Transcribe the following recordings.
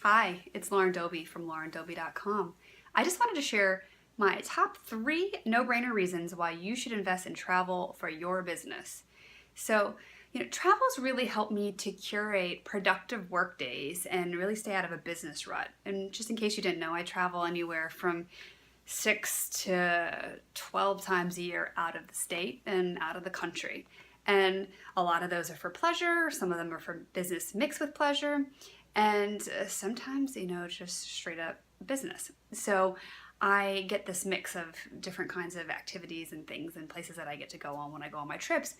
Hi, it's Lauren Doby from laurendoby.com. I just wanted to share my top 3 no-brainer reasons why you should invest in travel for your business. So, travel's really helped me to curate productive work days and really stay out of a business rut. And just in case you didn't know, I travel anywhere from 6 to 12 times a year out of the state and out of the country. And a lot of those are for pleasure, some of them are for business mixed with pleasure, and sometimes, just straight up business. So I get this mix of different kinds of activities and things and places that I get to go on when I go on my trips.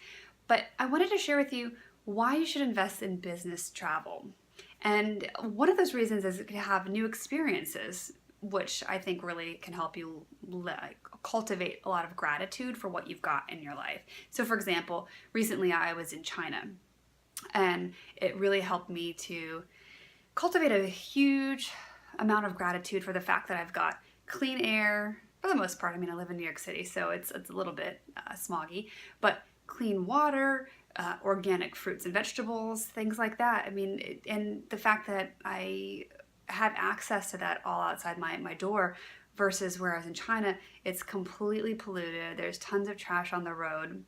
But I wanted to share with you why you should invest in business travel. And one of those reasons is to have new experiences, which I think really can help you cultivate a lot of gratitude for what you've got in your life. So for example, recently I was in China, and it really helped me to cultivate a huge amount of gratitude for the fact that I've got clean air for the most part. I mean, I live in New York City, so it's a little bit smoggy, but clean water, organic fruits and vegetables, things like that. I mean, and the fact that I have access to that all outside my door versus where I was in China, it's completely polluted. There's tons of trash on the road.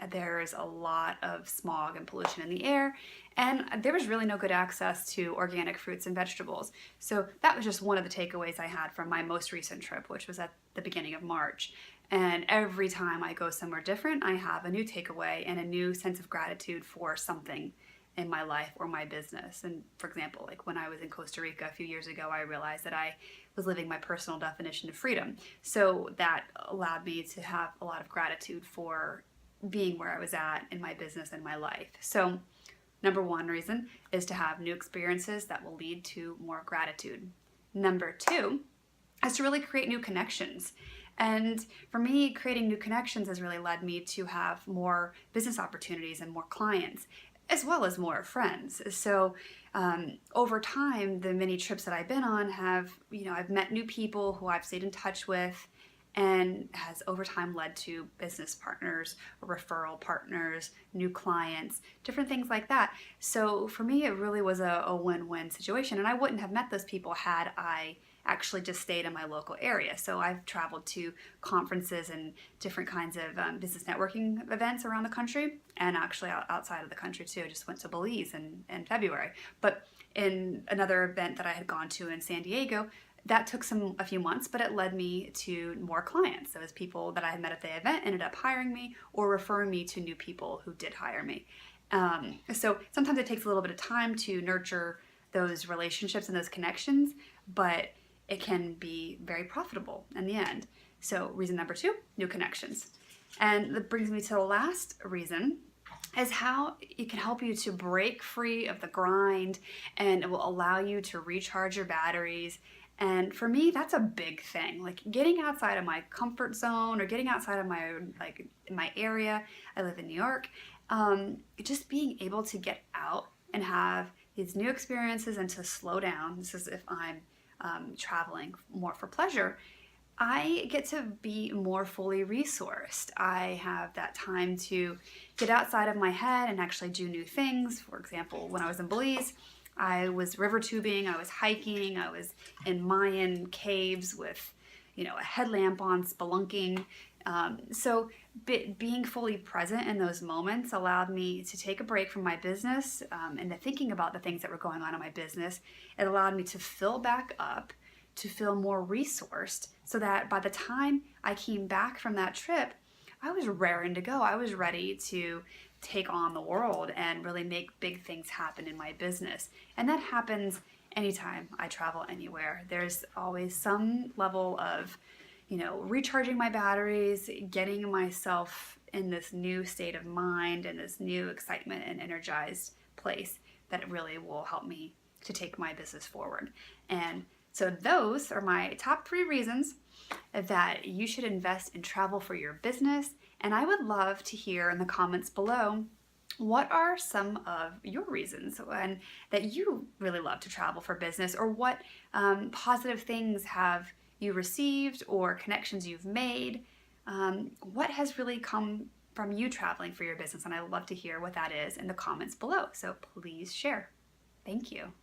There's a lot of smog and pollution in the air, and there was really no good access to organic fruits and vegetables. So that was just one of the takeaways I had from my most recent trip, which was at the beginning of March. And every time I go somewhere different, I have a new takeaway and a new sense of gratitude for something in my life or my business. And for example, like when I was in Costa Rica a few years ago, I realized that I was living my personal definition of freedom. So that allowed me to have a lot of gratitude for being where I was at in my business and my life. So number 1 reason is to have new experiences that will lead to more gratitude. Number 2 is to really create new connections. And for me, creating new connections has really led me to have more business opportunities and more clients, as well as more friends. So over time, the many trips that I've been on have, I've met new people who I've stayed in touch with, and has over time led to business partners, referral partners, new clients, different things like that. So for me, it really was a win-win situation, and I wouldn't have met those people had I actually just stayed in my local area. So I've traveled to conferences and different kinds of business networking events around the country, and actually outside of the country too. I just went to Belize in February. But in another event that I had gone to in San Diego, that took a few months, but it led me to more clients. Those people that I had met at the event ended up hiring me or referring me to new people who did hire me. So sometimes it takes a little bit of time to nurture those relationships and those connections, but it can be very profitable in the end. So reason number 2, new connections. And that brings me to the last reason, is how it can help you to break free of the grind, and it will allow you to recharge your batteries. And for me, that's a big thing. Like getting outside of my comfort zone or getting outside of my area. I live in New York. Just being able to get out and have these new experiences and to slow down. This is if I'm traveling more for pleasure. I get to be more fully resourced. I have that time to get outside of my head and actually do new things. For example, when I was in Belize, I was river tubing, I was hiking, I was in Mayan caves with, a headlamp on, spelunking. So being fully present in those moments allowed me to take a break from my business and the thinking about the things that were going on in my business. It allowed me to fill back up, to feel more resourced, so that by the time I came back from that trip, I was raring to go. I was ready to take on the world and really make big things happen in my business. And that happens anytime I travel anywhere. There's always some level of, recharging my batteries, getting myself in this new state of mind and this new excitement and energized place that it really will help me to take my business forward. And so those are my top 3 reasons that you should invest in travel for your business. And I would love to hear in the comments below, what are some of your reasons and that you really love to travel for business, or what positive things have you received or connections you've made? What has really come from you traveling for your business? And I would love to hear what that is in the comments below. So please share. Thank you.